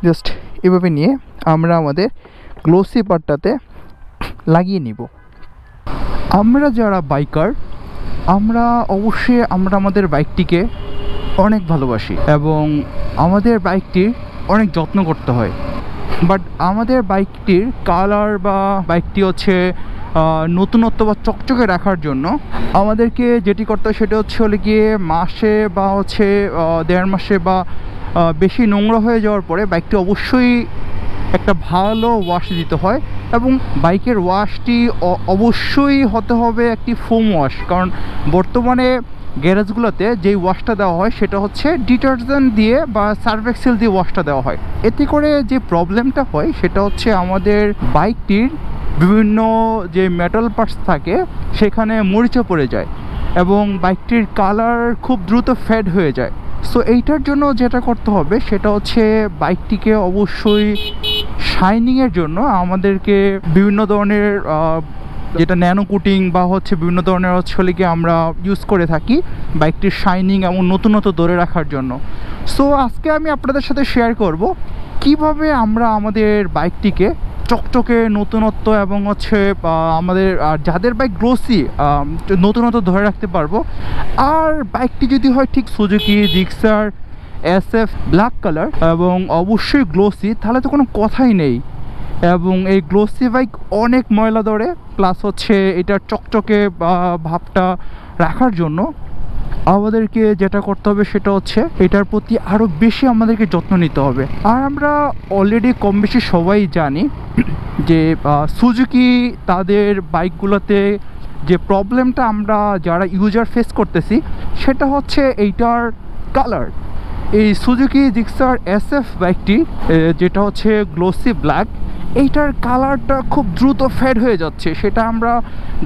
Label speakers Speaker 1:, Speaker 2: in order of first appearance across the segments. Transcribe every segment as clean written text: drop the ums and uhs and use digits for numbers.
Speaker 1: Just এভাবে নিয়ে আমরা আমাদের গ্লোসি পার্টটাতে লাগিয়ে নিব। আমরা যারা বাইকার আমরা অবশ্যই আমাদের বাইকটিকে অনেক ভালোবাসি এবং আমাদের বাইকটির অনেক যত্ন করতে হয়। বাট আমাদের বাইকটির কালার বা বাইকটি হচ্ছে নতুনত্ব বা চকচকে রাখার জন্য আমাদেরকে যেটি করতে হয় সেটা হচ্ছে গিয়ে মাসে বা হচ্ছে 1.5 মাসে বা বেশি নোংরা হয়ে যাওয়ার পরে বাইকটি অবশ্যই একটা ভালো ওয়াশ দিতে হয় এবং বাইকের ওয়াশটি অবশ্যই হতে হবে একটি ফোম ওয়াশ। কারণ বর্তমানে গ্যারেজগুলোতে যেই ওয়াশটা দেওয়া হয় সেটা হচ্ছে ডিটারজেন্ট দিয়ে বা সার্ফ এক্সেল দিয়ে ওয়াশটা দেওয়া হয়। এতে করে যে প্রবলেমটা হয় সেটা হচ্ছে আমাদের বাইকটির বিভিন্ন যে মেটাল পার্টস থাকে সেখানে মরিচা পড়ে যায় এবং বাইকটির কালার খুব দ্রুত ফেড হয়ে যায়। সো এইটার জন্য যেটা করতে হবে সেটা হচ্ছে বাইকটিকে অবশ্যই শাইনিংয়ের জন্য আমাদেরকে বিভিন্ন ধরনের যেটা ন্যানো কোটিং বা হচ্ছে বিভিন্ন ধরনের কি আমরা ইউজ করে থাকি বাইকটির শাইনিং এবং নতুনত্ব ধরে রাখার জন্য। সো আজকে আমি আপনাদের সাথে শেয়ার করব কিভাবে আমরা আমাদের বাইকটিকে চকচকে নতুনত্ব এবং আমাদের যাদের বাইক গ্লোসি নতুনত্ব ধরে রাখতে পারবো। আর বাইকটি যদি হয় ঠিক Suzuki Gixxer SF black colour এবং অবশ্যই গ্লোসি, তাহলে তো কোনো কথাই নেই। এবং এই গ্লোসি বাইক অনেক ময়লা ধরে, প্লাস এটার চকচকে ভাবটা রাখার জন্য আমাদেরকে যেটা করতে হবে সেটা হচ্ছে এটার প্রতি আরও বেশি আমাদেরকে যত্ন নিতে হবে। আর আমরা অলরেডি কম বেশি সবাই জানি যে সুজুকি তাদের বাইকগুলোতে যে প্রবলেমটা আমরা যারা ইউজার ফেস করতেছি সেটা হচ্ছে এইটার কালার। এই সুজুকি জিক্সার SF বাইকটি যেটা হচ্ছে গ্লোসি ব্ল্যাক, এইটার কালারটা খুব দ্রুত ফেড হয়ে যাচ্ছে। সেটা আমরা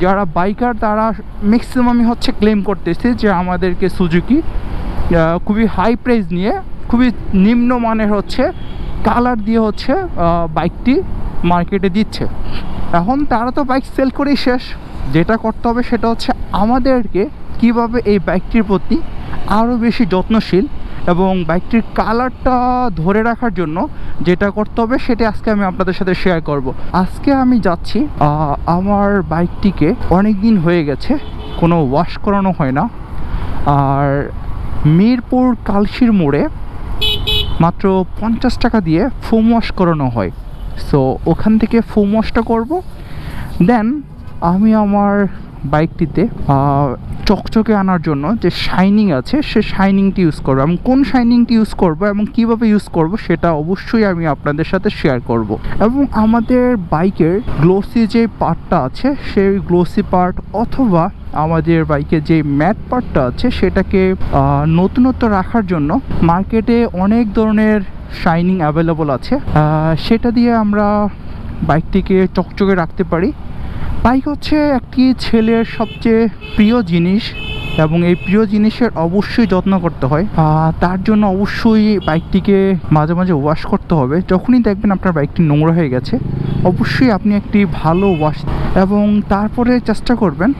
Speaker 1: যারা বাইকার তারা ম্যাক্সিমামই ক্লেম করতেছে যে আমাদেরকে সুজুকি খুবই হাই প্রাইস নিয়ে খুবই নিম্নমানের কালার দিয়ে বাইকটি মার্কেটে দিচ্ছে। এখন তারা তো বাইক সেল করেই শেষ। যেটা করতে হবে সেটা হচ্ছে আমাদেরকে কিভাবে এই বাইকটির প্রতি আরও বেশি যত্নশীল এবং বাইকটির কালারটা ধরে রাখার জন্য যেটা করতে হবে সেটা আজকে আমি আপনাদের সাথে শেয়ার করব। আজকে আমি যাচ্ছি, আমার বাইকটিকে অনেক দিন হয়ে গেছে কোনো ওয়াশ করানো হয় না। আর মিরপুর কালশির মোড়ে মাত্র 50 টাকা দিয়ে ফোম ওয়াশ করানো হয়। সো ওখান থেকে ফোম ওয়াশটা করব, দেন আমি আমার বাইকটিতে চকচকে আনার জন্য যে শাইনিং আছে সে শাইনিংটি ইউজ করবো। এবং কোন শাইনিংটি ইউজ করবো এবং কীভাবে ইউজ করব সেটা অবশ্যই আমি আপনাদের সাথে শেয়ার করব। এবং আমাদের বাইকের গ্লোসি যে পার্টটা আছে সেই গ্লোসি পার্ট অথবা আমাদের বাইকের যে ম্যাট পার্টটা আছে সেটাকে নতুনত্ব রাখার জন্য মার্কেটে অনেক ধরনের শাইনিং অ্যাভেলেবল আছে, সেটা দিয়ে আমরা বাইকটিকে চকচকে রাখতে পারি। বাইক একটি ছেলের সবচেয়ে প্রিয় জিনিস এবং এই প্রিয় জিনিসের অবশ্যই যত্ন করতে হয়। তার জন্য অবশ্যই বাইকটিকে মাঝে মাঝে ওয়াশ করতে হবে। যখনই দেখবেন আপনার বাইকটি নোংরা হয়ে গেছে অবশ্যই আপনি একটি ভালো ওয়াশ এবং তারপরে চেষ্টা করবেন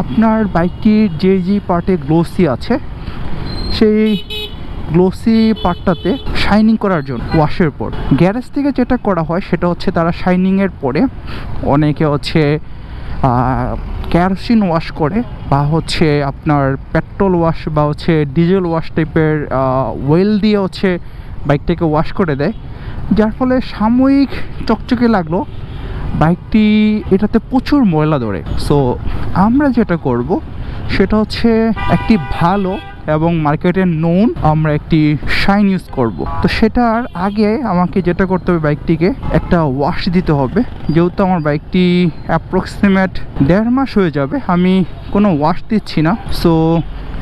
Speaker 1: আপনার বাইকটির যে পার্টে গ্লোসি আছে সেই গ্লোসি পার্টটাতে শাইনিং করার জন্য ওয়াশের পর গ্যারেজ থেকে যেটা করা হয় সেটা তারা শাইনিংয়ের পরে অনেকে কেরোসিন ওয়াশ করে বা আপনার পেট্রোল ওয়াশ বা ডিজেল ওয়াশ টাইপের ওয়েল দিয়ে বাইকটাকে ওয়াশ করে দেয়, যার ফলে সাময়িক চকচকে লাগলো বাইকটি এটাতে প্রচুর ময়লা ধরে। সো আমরা যেটা করব সেটা একটি ভালো এবং মার্কেটে নোন আমরা একটি শাইন ইউজ করব। তো সেটার আগে আমাকে যেটা করতে হবে বাইকটিকে একটা ওয়াশ দিতে হবে। যেহেতু আমার বাইকটি অ্যাপ্রক্সিমেট 1.5 মাস হয়ে যাবে আমি কোনো ওয়াশ দিচ্ছি না, সো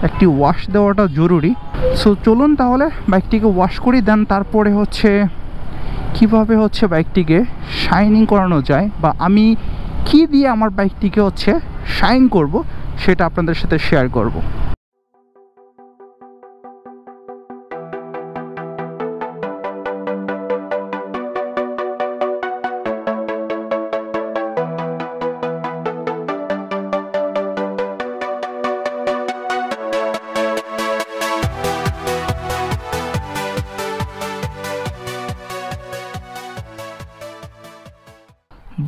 Speaker 1: একটি ওয়াশ দেওয়াটা জরুরি। সো চলুন তাহলে বাইকটিকে ওয়াশ করি, দেন তারপরে কিভাবে বাইকটিকে শাইনিং করানো যায় বা আমি কি দিয়ে আমার বাইকটিকে শাইন করব সেটা আপনাদের সাথে শেয়ার করব।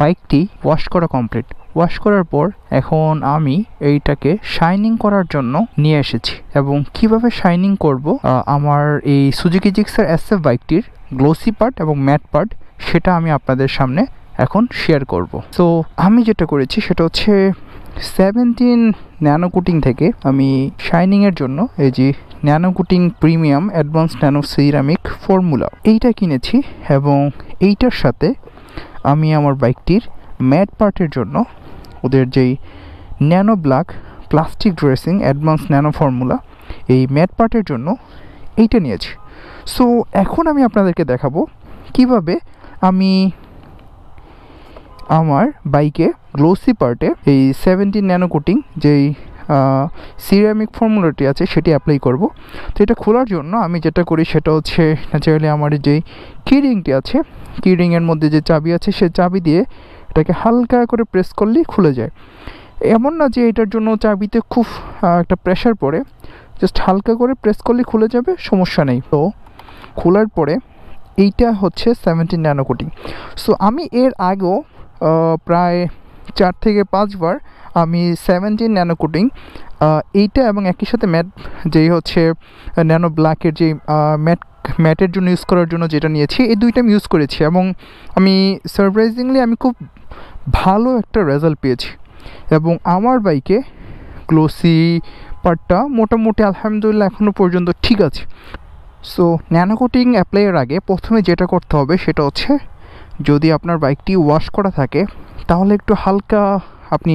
Speaker 1: বাইকটি ওয়াশ করা কমপ্লিট। ওয়াশ করার পর এখন আমি এইটাকে শাইনিং করার জন্য নিয়ে এসেছি, এবং কিভাবে শাইনিং করব আমার এই সুজুকি জিক্সার SF বাইকটির গ্লোসি পার্ট এবং ম্যাট পার্ট সেটা আমি আপনাদের সামনে এখন শেয়ার করব। সো আমি যেটা করেছি সেটা হচ্ছে 17 ন্যানো কোটিং থেকে আমি শাইনিংয়ের জন্য এই যে nano coating premium advance nano ceramic formula এইটা কিনেছি, এবং এইটার সাথে আমি আমার বাইকটির ম্যাট পার্টের জন্য ওদের যেই nano black plastic dressing advance nano formula এই ম্যাট পার্টের জন্য এইটা নিয়েছি। সো এখন আমি আপনাদেরকে দেখাবো কিভাবে আমি আমার বাইকে গ্লোসি পার্টে এই 17 ন্যানো কোটিং যেই সিরামিক ফর্মুলাটি আছে সেটি অ্যাপ্লাই করব। তো এটা খোলার জন্য আমি যেটা করি সেটা হচ্ছে ন্যাচারালি আমার যেই কিরিংটি আছে, কিরিংয়ের মধ্যে যে চাবি আছে সে চাবি দিয়ে এটাকে হালকা করে প্রেস করলেই খুলে যায়। এমন না যে এটার জন্য চাবিতে খুব একটা প্রেশার পড়ে, জাস্ট হালকা করে প্রেস করলেই খুলে যাবে, সমস্যা নেই। তো খোলার পরে এইটা হচ্ছে 17 ন্যানো কোটিং। সো আমি এর আগেও প্রায় 4 থেকে 5 বার আমি 17 ন্যানো কোটিং এইটা এবং একই সাথে ম্যাট যেই হচ্ছে ন্যানো ব্ল্যাকের যে ম্যাটের জন্য ইউজ করার জন্য যেটা নিয়েছি, এই দুইটা আমি ইউজ করেছি এবং আমি সারপ্রাইজিংলি আমি খুব ভালো একটা রেজাল্ট পেয়েছি। এবং আমার বাইকে গ্লোসি পার্টটা মোটামুটি আলহামদুলিল্লাহ এখনও পর্যন্ত ঠিক আছে। সো ন্যানো কোটিং অ্যাপ্লাইয়ের আগে প্রথমে যেটা করতে হবে সেটা হচ্ছে, যদি আপনার বাইকটি ওয়াশ করা থাকে তাহলে একটু হালকা আপনি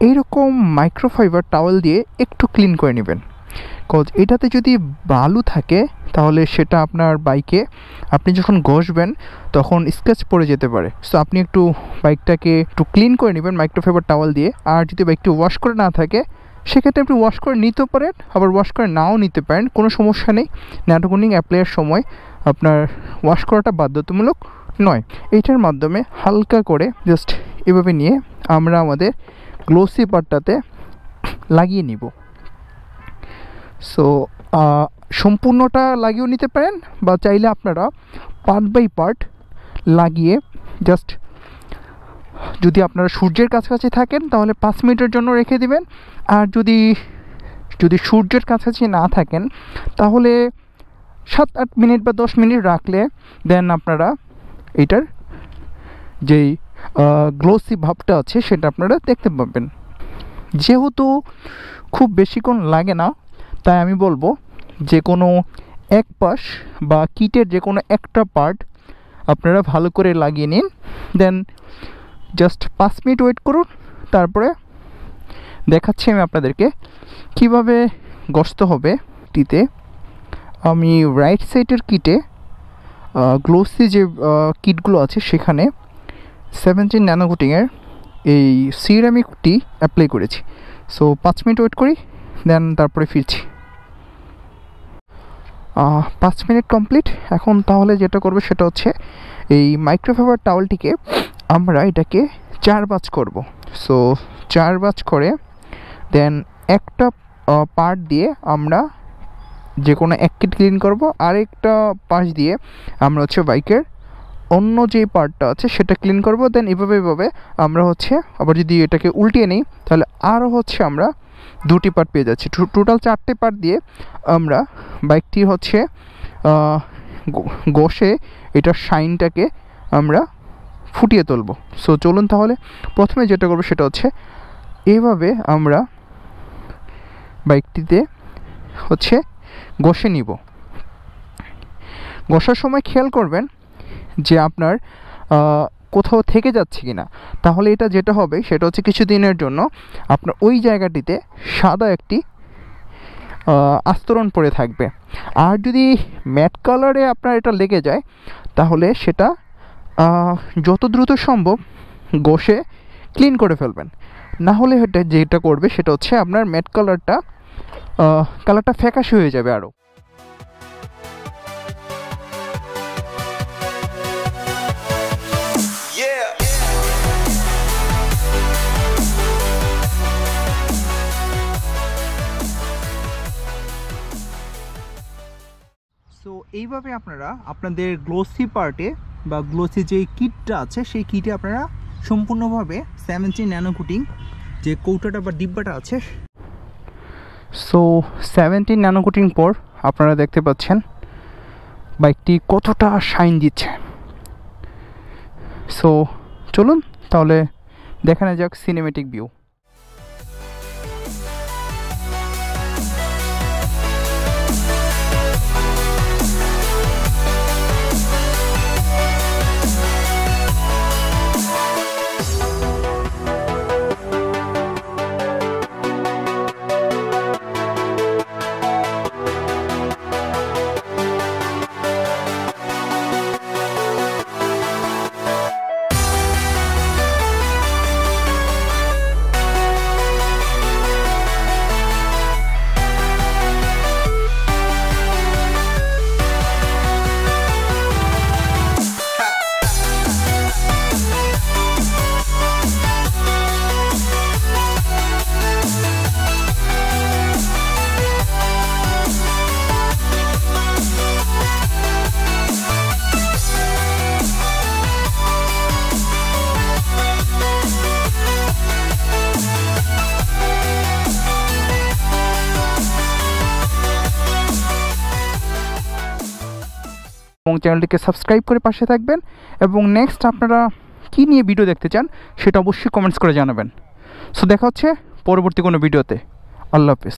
Speaker 1: এইরকম মাইক্রোফাইবার টাওয়েল দিয়ে একটু ক্লিন করে নেবেন। কজ এটাতে যদি বালু থাকে তাহলে সেটা আপনার বাইকে আপনি যখন ঘষবেন তখন স্ক্র্যাচ পড়ে যেতে পারে। সো আপনি একটু বাইকটাকে একটু ক্লিন করে নেবেন মাইক্রোফাইবার টাওয়েল দিয়ে। আর যদি বাইকটি ওয়াশ করে না থাকে সেক্ষেত্রে আপনি ওয়াশ করে নিতে পারেন, আবার ওয়াশ করে নাও নিতে পারেন, কোনো সমস্যা নেই। ন্যানো কোটিং অ্যাপ্লাইয়ের সময় আপনার ওয়াশ করাটা বাধ্যতামূলক নয়। এইটার মাধ্যমে হালকা করে জাস্ট এভাবে নিয়ে আমরা আমাদের গ্লোসি পার্টটাতে লাগিয়ে নিব। সো সম্পূর্ণটা লাগিয়েও নিতে পারেন, বা চাইলে আপনারা পার্ট বাই পার্ট লাগিয়ে জাস্ট, যদি আপনারা সূর্যের কাছাকাছি থাকেন তাহলে 5 মিনিটের জন্য রেখে দিবেন। আর যদি সূর্যের কাছাকাছি না থাকেন তাহলে 7-8 মিনিট বা 10 মিনিট রাখলে দেন আপনারা এটার যেই গ্লোসি ভাবটা আছে সেটা আপনারা দেখতে পাবেন। যেহেতু খুব বেশিক্ষণ লাগে না, তাই আমি বলবো যে কোনো এক পাশ বা কিটের যে কোনো একটা পার্ট আপনারা ভালো করে লাগিয়ে নিন, দেন জাস্ট 5 মিনিট ওয়েট করুন। তারপরে দেখাচ্ছি আমি আপনাদেরকে কিভাবে ঘষতে হবে। টিতে আমি রাইট সাইডের কিটে গ্লোসি যে কিটগুলো আছে সেখানে 17 ন্যানো কোটিংয়ের এই সিরামিকটি অ্যাপ্লাই করেছি। সো 5 মিনিট ওয়েট করি, দেন তারপরে ফিরছি। 5 মিনিট কমপ্লিট। এখন তাহলে যেটা করবে সেটা হচ্ছে এই মাইক্রোফাইবার টাওয়েলটিকে আমরা এটাকে 4 ভাঁজ করব। সো 4 ভাঁজ করে দেন একটা পার্ট দিয়ে আমরা যে কোনো এক কিট ক্লিন করব, আরেকটা পাশ দিয়ে আমরা হচ্ছে বাইকের অন্য যেই পার্টটা আছে সেটা ক্লিন করব। দেন এভাবে আমরা হচ্ছে আবার যদি এটাকে উল্টিয়ে নিই তাহলে আরও হচ্ছে আমরা 2টি পার্ট পেয়ে যাচ্ছি। টোটাল 4টে পার্ট দিয়ে আমরা বাইকটি হচ্ছে ঘষে এটার শাইনটাকে আমরা ফুটিয়ে তুলব। সো চলুন তাহলে প্রথমে যেটা করবো সেটা হচ্ছে এইভাবে আমরা বাইকটিতে হচ্ছে ঘষে নিব। ঘষার সময় খেয়াল করবেন যে আপনার কোথাও থেকে যাচ্ছে কি না, তাহলে এটা যেটা হবে সেটা হচ্ছে কিছুদিনের জন্য আপনার ওই জায়গাটিতে সাদা একটি আস্তরণ পড়ে থাকবে। আর যদি ম্যাট কালারে আপনার এটা লেগে যায় তাহলে সেটা যত দ্রুত সম্ভব ঘষে ক্লিন করে ফেলবেন। না হলে এটা যেটা করবে সেটা হচ্ছে আপনার ম্যাট কালারটা ফ্যাকাশে হয়ে যাবে আরও। সো এইভাবে আপনারা আপনাদের গ্লোসি পার্টে বা গ্লোসি যেই কিটটা আছে সেই কিটে আপনারা সম্পূর্ণভাবে 70 ন্যানো কোটিং যে কৌটাটা বা ডিব্বাটা আছে। সো 70 ন্যানো কোটিং পর আপনারা দেখতে পাচ্ছেন বাইকটি কতটা শাইন দিচ্ছে। সো চলুন তাহলে দেখানো যাক সিনেমেটিক ভিউ। এবং চ্যানেলটিকে সাবস্ক্রাইব করে পাশে থাকবেন এবং নেক্সট আপনারা কী নিয়ে ভিডিও দেখতে চান সেটা অবশ্যই কমেন্টস করে জানাবেন। সো দেখা হচ্ছে পরবর্তী কোনো ভিডিওতে। আল্লাহ হাফেজ।